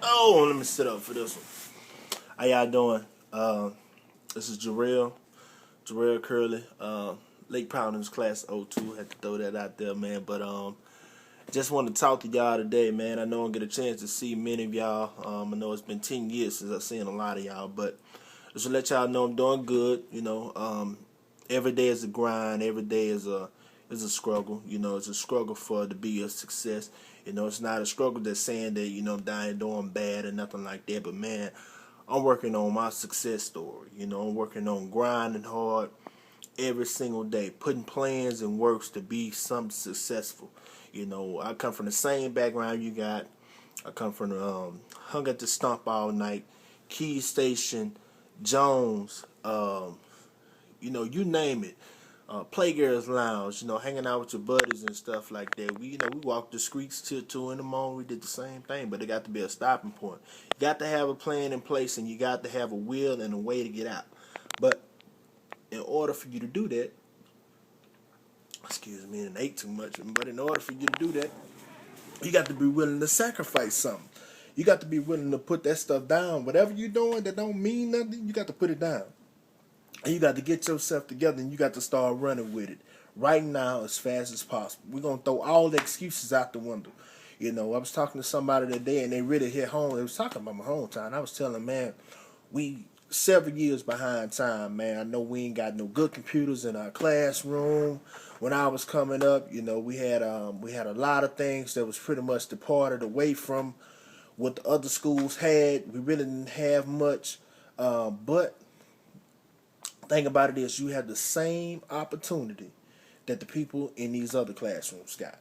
Oh, let me sit up for this one. How y'all doing? This is Jarrell Curley. Lake Providence Class O2. Had to throw that out there, man. But just want to talk to y'all today, man. I know I don't get a chance to see many of y'all. I know it's been 10 years since I've seen a lot of y'all, but just to let y'all know I'm doing good. Every day is a grind. Every day is a struggle. It's a struggle for to be a success. It's not a struggle that's saying that I'm dying doing bad or nothing like that. But man, I'm working on my success story. I'm working on grinding hard every single day, putting plans and works to be something successful. I come from the same background you got. I come from hung at the stump all night, Key Station, Jones, you name it. Playgirls Lounge, hanging out with your buddies and stuff like that. We walked the streets till 2 in the morning. We did the same thing, but it got to be a stopping point. You got to have a plan in place, and you got to have a will and a way to get out. But in order for you to do that, excuse me, and ate too much. But in order for you to do that, you got to be willing to sacrifice something. You got to be willing to put that stuff down. Whatever you're doing that don't mean nothing, you got to put it down. And you got to get yourself together and you got to start running with it right now as fast as possible. We're going to throw all the excuses out the window. I was talking to somebody today and they really hit home. They was talking about my hometown. I was telling them, man, we several years behind time, man. I know we ain't got no good computers in our classroom. When I was coming up, we had a lot of things that was pretty much departed away from what the other schools had. We really didn't have much, but thing about it is you have the same opportunity that the people in these other classrooms got.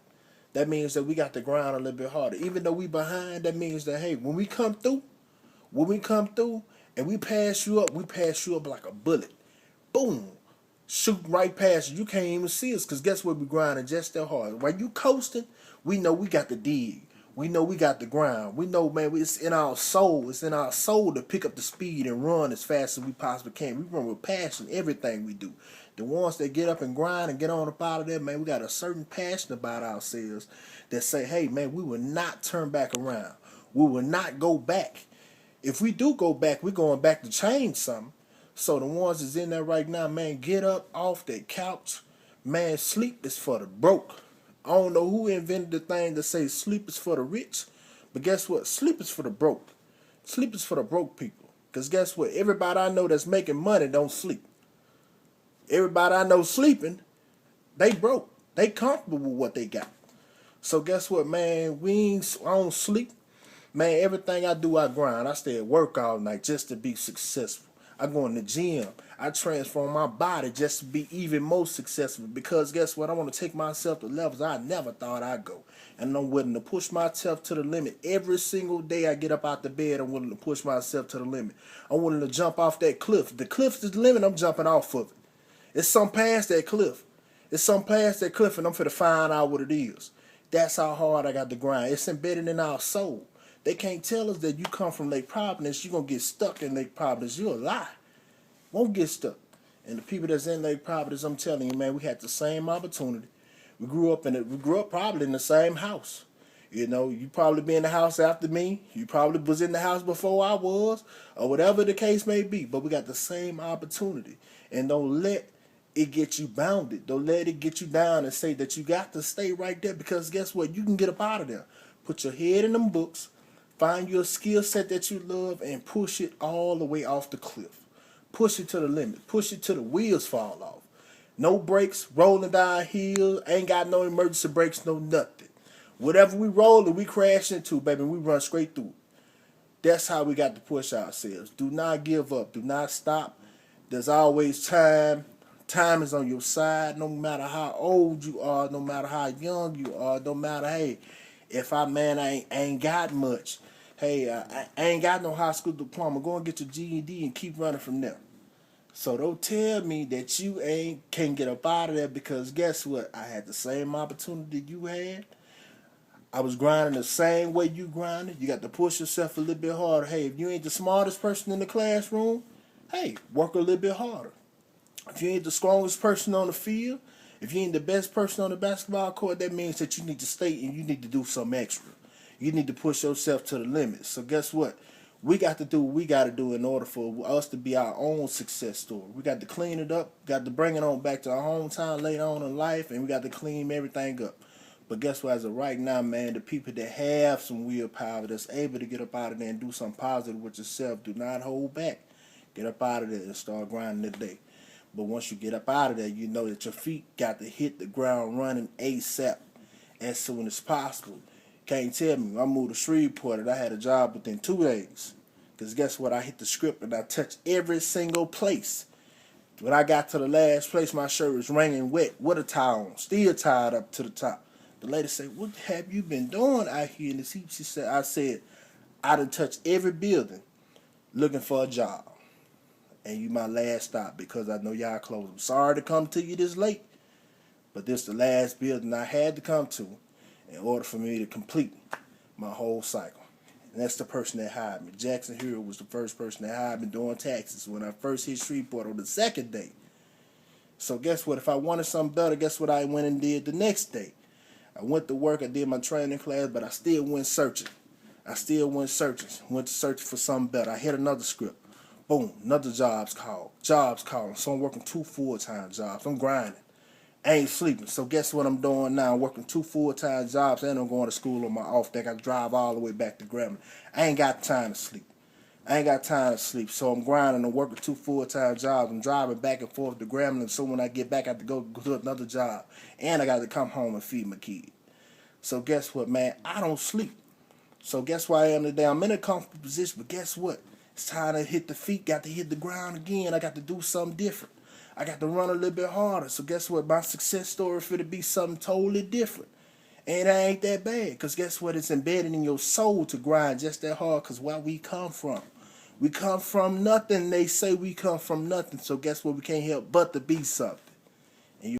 That means that we got to grind a little bit harder. Even though we behind, that means that hey, when we come through and we pass you up like a bullet. Boom. Shoot right past you. You can't even see us because guess what? We grinding just that hard. While you coasting, we know we got to dig. We know we got the grind. We know, man, it's in our soul. It's in our soul to pick up the speed and run as fast as we possibly can. We run with passion, everything we do. The ones that get up and grind and get on up out of there, man, we got a certain passion about ourselves that say, hey, man, we will not turn back around. We will not go back. If we do go back, we're going back to change something. So the ones that's in there right now, man, get up off that couch. Man, sleep is for the broke. I don't know who invented the thing that says sleep is for the rich, but guess what? Sleep is for the broke. Sleep is for the broke people. Because guess what? Everybody I know that's making money don't sleep. Everybody I know sleeping, they broke. They comfortable with what they got. So guess what, man? I don't sleep. Man, everything I do, I grind. I stay at work all night just to be successful. I go in the gym. I transform my body just to be even more successful because guess what? I want to take myself to levels I never thought I'd go. And I'm willing to push myself to the limit. Every single day I get up out the bed, I'm willing to push myself to the limit. I'm willing to jump off that cliff. The cliff is the limit, I'm jumping off of it. It's some past that cliff. It's some past that cliff and I'm finna find out what it is. That's how hard I got to grind. It's embedded in our soul. They can't tell us that you come from Lake Providence, you're going to get stuck in Lake Providence. You're a lie. Won't get stuck. And the people that's in Lake Providence, I'm telling you, man, we had the same opportunity. We grew up probably in the same house. You probably be in the house after me. You probably was in the house before I was, or whatever the case may be. But we got the same opportunity. And don't let it get you bounded. Don't let it get you down and say that you got to stay right there because guess what? You can get up out of there. Put your head in them books. Find your skill set that you love and push it all the way off the cliff. Push it to the limit. Push it till the wheels fall off. No brakes, rolling down hill, ain't got no emergency brakes, no nothing. Whatever we roll and we crash into, baby, we run straight through. That's how we got to push ourselves. Do not give up. Do not stop. There's always time. Time is on your side no matter how old you are, no matter how young you are, no matter, hey, if I ain't got much. Hey, I ain't got no high school diploma. Go and get your GED and keep running from there. So don't tell me that you ain't can't get up out of there because guess what? I had the same opportunity you had. I was grinding the same way you grinded. You got to push yourself a little bit harder. Hey, if you ain't the smartest person in the classroom, hey, work a little bit harder. If you ain't the strongest person on the field, if you ain't the best person on the basketball court, that means that you need to stay and you need to do some extra. You need to push yourself to the limit. So guess what? We got to do what we got to do in order for us to be our own success story. We got to clean it up, got to bring it on back to our hometown later on in life, and we got to clean everything up. But guess what? As of right now, man, the people that have some willpower, that's able to get up out of there and do something positive with yourself, do not hold back. Get up out of there and start grinding today. But once you get up out of there, you know that your feet got to hit the ground running ASAP, as soon as possible. Can't tell me. I moved to Shreveport and I had a job within 2 days. Because guess what? I hit the script and I touched every single place. When I got to the last place, my shirt was wringing wet with a towel on, still tied up to the top. The lady said, "What have you been doing out here in this heat?" She said, I done touched every building looking for a job. And you my last stop because I know y'all closed. I'm sorry to come to you this late, but this the last building I had to come to in order for me to complete my whole cycle. And that's the person that hired me. Jackson Hero was the first person that hired me doing taxes when I first hit Shreveport on the second day. So guess what? If I wanted something better, guess what I went and did the next day? I went to work, I did my training class, but I still went searching. Went searching for something better. I hit another script. Boom, another job's calling. So I'm working 2 full-time jobs. I'm grinding. I ain't sleeping. So guess what I'm doing now? I'm working 2 full-time jobs and I'm going to school on my off day. I got to drive all the way back to Grambling. I ain't got time to sleep. So I'm grinding and working 2 full-time jobs. I'm driving back and forth to Grambling. So when I get back, I have to go do another job. And I got to come home and feed my kid. So guess what, man? I don't sleep. So guess where I am today? I'm in a comfortable position, but guess what? It's time to hit the feet, got to hit the ground again. I got to do something different. I got to run a little bit harder. So guess what? My success story for to be something totally different. And it ain't that bad. Because guess what? It's embedded in your soul to grind just that hard. Because where we come from. We come from nothing. They say we come from nothing. So guess what? We can't help but to be something.